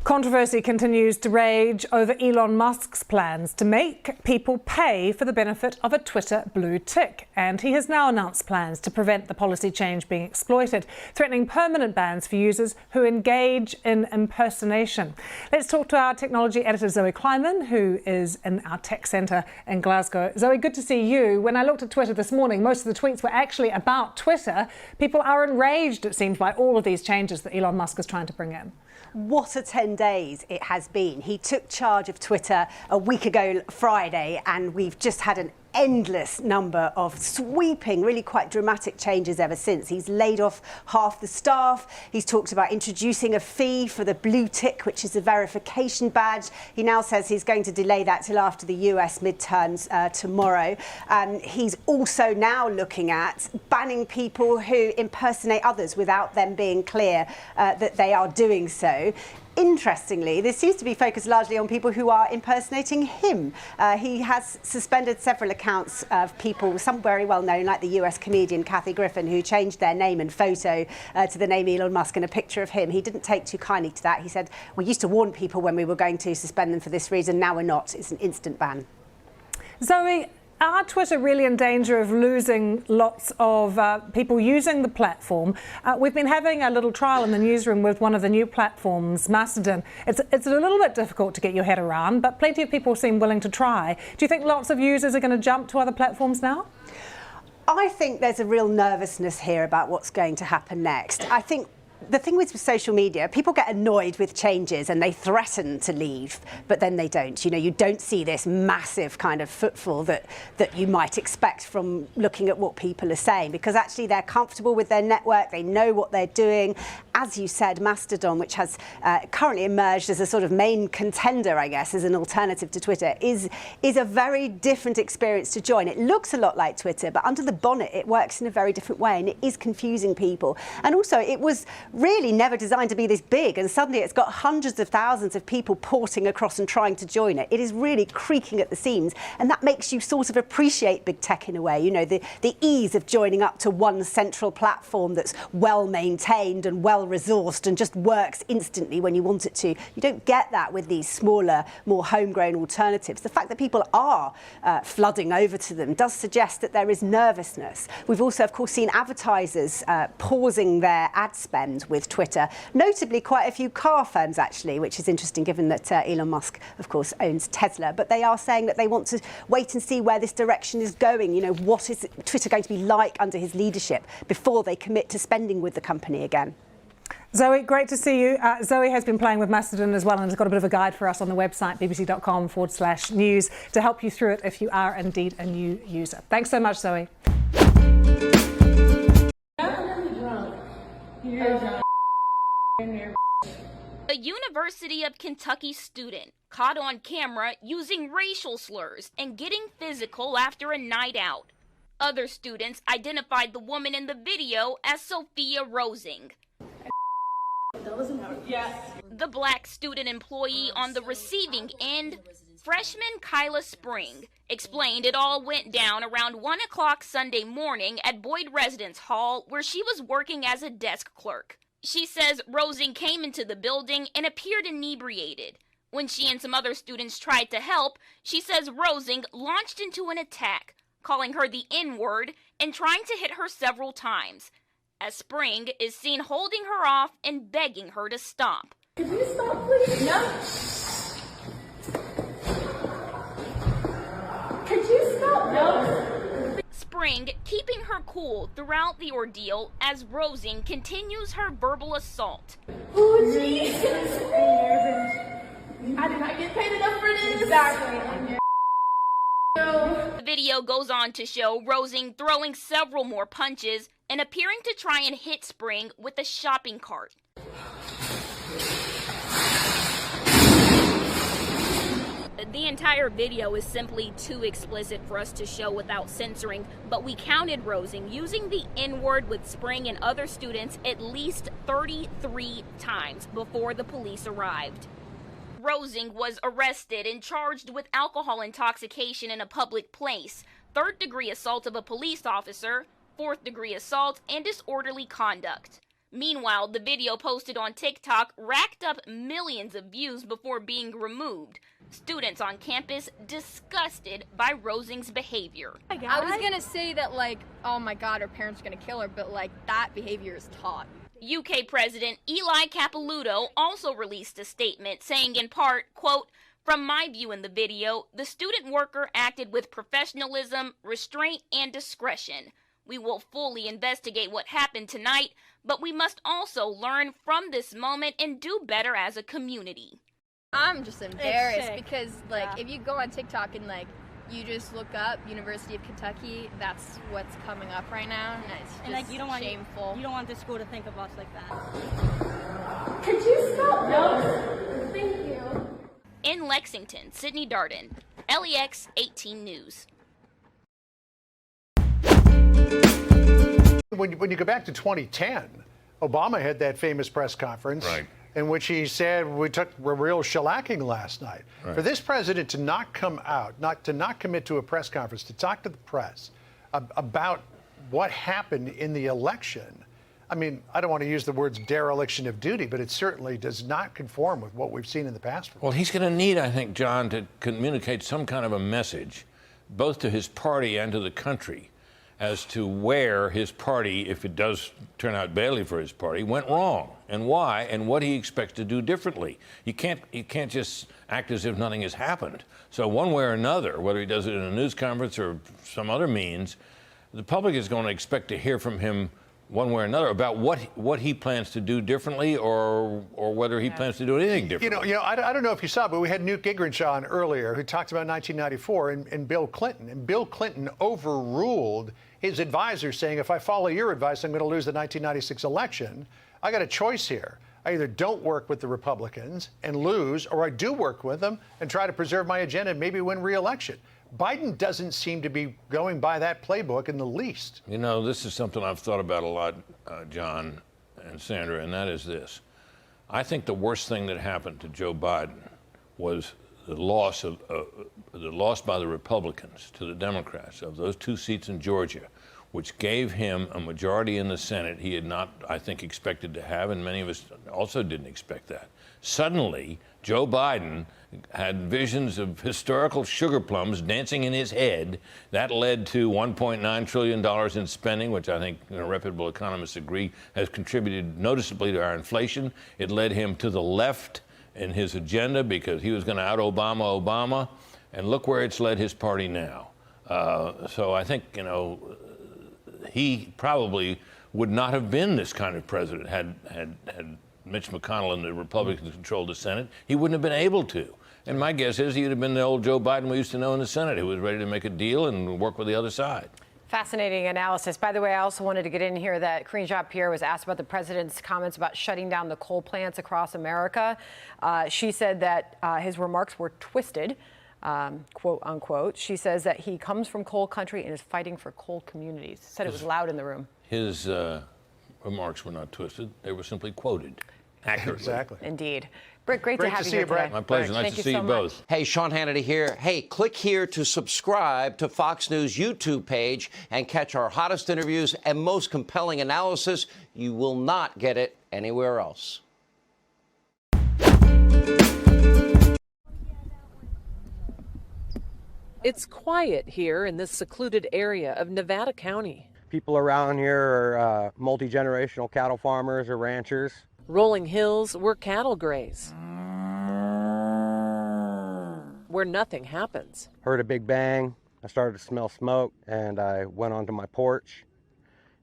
Controversy continues to rage over Elon Musk's plans to make people pay for the benefit of a Twitter blue tick. And he has now announced plans to prevent the policy change being exploited, threatening permanent bans for users who engage in impersonation. Let's talk to our technology editor, Zoe Kleiman, who is in our tech centre in Glasgow. Zoe, good to see you. When I looked at Twitter this morning, most of the tweets were actually about Twitter. People are enraged, it seems, by all of these changes that Elon Musk is trying to bring in. What a 10 days it has been. He took charge of Twitter a week ago Friday, and we've just had an endless number of sweeping, really quite dramatic changes ever since. He's laid off half the staff. He's talked about introducing a fee for the blue tick, which is a verification badge. He now says he's going to delay that till after the US midterms tomorrow. He's also now looking at banning people who impersonate others without them being clear that they are doing so. Interestingly, this seems to be focused largely on people who are impersonating him. He has suspended several accounts of people, some very well known, like the US comedian Kathy Griffin, who changed their name and photo to the name Elon Musk and a picture of him. He didn't take too kindly to that. He said, "We used to warn people when we were going to suspend them for this reason. Now we're not. It's an instant ban." Zoe, are Twitter really in danger of losing lots of people using the platform? We've been having a little trial in the newsroom with one of the new platforms, Mastodon. It's a little bit difficult to get your head around, but plenty of people seem willing to try. Do you think lots of users are going to jump to other platforms now? I think there's a real nervousness here about what's going to happen next. I think the thing with social media, people get annoyed with changes and they threaten to leave, but then they don't. You know, you don't see this massive kind of footfall that you might expect from looking at what people are saying, because actually they're comfortable with their network, they know what they're doing. As you said, Mastodon, which has currently emerged as a sort of main contender, I guess, as an alternative to Twitter, is a very different experience to join. It looks a lot like Twitter, but under the bonnet, it works in a very different way, and it is confusing people. And also, it was really never designed to be this big, and suddenly it's got hundreds of thousands of people porting across and trying to join it. It is really creaking at the seams, and that makes you sort of appreciate big tech in a way. You know, the ease of joining up to one central platform that's well maintained and well resourced and just works instantly when you want it to. You don't get that with these smaller, more homegrown alternatives. The fact that people are flooding over to them does suggest that there is nervousness. We've also, of course, seen advertisers pausing their ad spend with Twitter, notably quite a few car firms actually, which is interesting given that Elon Musk, of course, owns Tesla. But they are saying that they want to wait and see where this direction is going. You know, what is Twitter going to be like under his leadership before they commit to spending with the company again. Zoe, great to see you. Zoe has been playing with Mastodon as well and has got a bit of a guide for us on the website, bbc.com/news, to help you through it if you are indeed a new user. Thanks so much, Zoe. A University of Kentucky student caught on camera using racial slurs and getting physical after a night out. Other students identified the woman in the video as Sophia Rosing. The black student employee on the receiving end, freshman Kyla Spring, explained it all went down around 1 o'clock Sunday morning at Boyd Residence Hall, where she was working as a desk clerk. She says Rosing came into the building and appeared inebriated. When she and some other students tried to help, she says Rosing launched into an attack, calling her the N-word and trying to hit her several times, as Spring is seen holding her off and begging her to stop. Could you stop, please? No. Could you stop? No. Spring keeping her cool throughout the ordeal as Rosing continues her verbal assault. Oh, Jesus. I did not get paid enough for this. Exactly. The video goes on to show Rosing throwing several more punches and appearing to try and hit Spring with a shopping cart. The entire video is simply too explicit for us to show without censoring, but we counted Rosing using the N-word with Spring and other students at least 33 times before the police arrived. Rosing was arrested and charged with alcohol intoxication in a public place, third-degree assault of a police officer, fourth-degree assault, and disorderly conduct. Meanwhile, the video posted on TikTok racked up millions of views before being removed. Students on campus disgusted by Rosing's behavior. I was gonna say that, like, oh my God, her parents are gonna kill her, but like that behavior is taught. UK President Eli Capilouto also released a statement saying in part, quote, "From my view in the video, the student worker acted with professionalism, restraint, and discretion. We will fully investigate what happened tonight, but we must also learn from this moment and do better as a community." I'm just embarrassed because, like, if you go on TikTok and, like, you just look up University of Kentucky, that's what's coming up right now, and it's just like, you don't want shameful. You don't want the school to think of us like that. Could you stop? No. Thank you. In Lexington, Sydney Darden, LEX 18 News. When you go back to 2010, Obama had that famous press conference in which he said we took a real shellacking last night. For this president to not come out, not commit to a press conference, to talk to the press about what happened in the election, I mean, I don't want to use the words dereliction of duty, but it certainly does not conform with what we've seen in the past. Well, he's going to need, I think, John, to communicate some kind of a message, both to his party and to the country, as to where his party, if it does turn out badly for his party, went wrong and why and what he expects to do differently. You can't just act as if nothing has happened. So one way or another, whether he does it in a news conference or some other means, the public is going to expect to hear from him one way or another about what he plans to do differently or whether he plans to do anything differently. You know, I don't know if you saw, but we had Newt Gingrich on earlier who talked about 1994 and Bill Clinton. And Bill Clinton overruled his advisor saying, if I follow your advice, I'm going to lose the 1996 election. I got a choice here. I either don't work with the Republicans and lose, or I do work with them and try to preserve my agenda and maybe win re-election. Biden doesn't seem to be going by that playbook in the least. You know, this is something I've thought about a lot, John and Sandra, and that is this. I think the worst thing that happened to Joe Biden was the loss by the Republicans to the Democrats of those 2 seats in Georgia, which gave him a majority in the Senate he had not, I think, expected to have, and many of us also didn't expect that. Suddenly, Joe Biden had visions of historical sugar plums dancing in his head. That led to $1.9 trillion in spending, which I think reputable economists agree has contributed noticeably to our inflation. It led him to the left in his agenda because he was going to out-Obama Obama. And look where it's led his party now. So I think, you know, he probably would not have been this kind of president had Mitch McConnell and the Republicans controlled the Senate. He wouldn't have been able to. And my guess is he'd have been the old Joe Biden we used to know in the Senate, who was ready to make a deal and work with the other side. Fascinating analysis. By the way, I also wanted to get in here that Karine Jean-Pierre was asked about the president's comments about shutting down the coal plants across America. She said that his remarks were twisted, quote unquote. She says that he comes from coal country and is fighting for coal communities. Said it was loud in the room. His remarks were not twisted. They were simply quoted accurately. Exactly. Indeed. Britt, great to have you here Brett. today. My pleasure. Nice to see you both. Hey, Sean Hannity here. Hey, click here to subscribe to Fox News YouTube page and catch our hottest interviews and most compelling analysis. You will not get it anywhere else. It's quiet here in this secluded area of Nevada County. People around here are multi-generational cattle farmers or ranchers. Rolling hills where cattle graze, where nothing happens. Heard a big bang. I started to smell smoke, and I went onto my porch,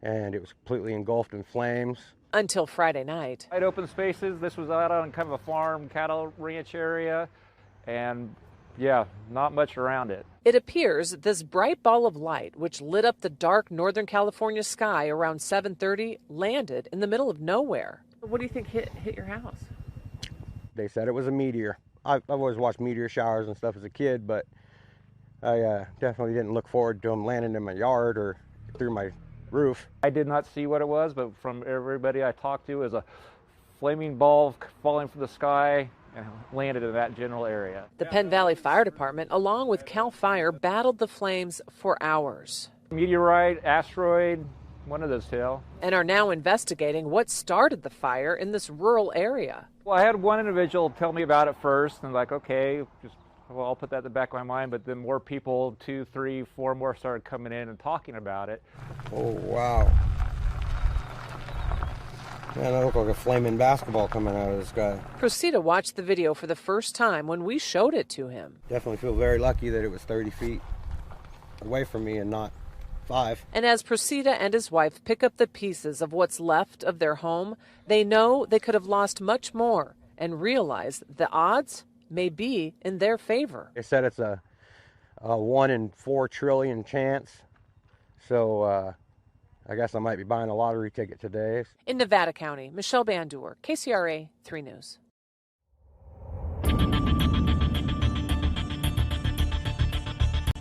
and it was completely engulfed in flames. Until Friday night. Wide open spaces. This was out on kind of a farm cattle ranch area, and yeah, not much around it. It appears this bright ball of light, which lit up the dark Northern California sky around 7:30, landed in the middle of nowhere. What do you think hit your house? They said it was a meteor. I've always watched meteor showers and stuff as a kid, but I definitely didn't look forward to them landing in my yard or through my roof. I did not see what it was, but from everybody I talked to, it was a flaming ball falling from the sky and landed in that general area. The Penn Valley Fire Department, along with CAL FIRE, battled the flames for hours. Meteorite, asteroid, One of those two. And are now investigating what started the fire in this rural area. Well, I had one individual tell me about it first, and like, okay, well, I'll put that in the back of my mind. But then more people, 2, 3, 4 more started coming in and talking about it. Oh, wow. Man, that looked like a flaming basketball coming out of the sky. Cressida watched the video for the first time when we showed it to him. Definitely feel very lucky that it was 30 feet away from me and not 5. And as Cressida and his wife pick up the pieces of what's left of their home, they know they could have lost much more and realize the odds may be in their favor. They said it's a 1 in 4 trillion chance. So I guess I might be buying a lottery ticket today. In Nevada County, Michelle Bandur, KCRA 3 News.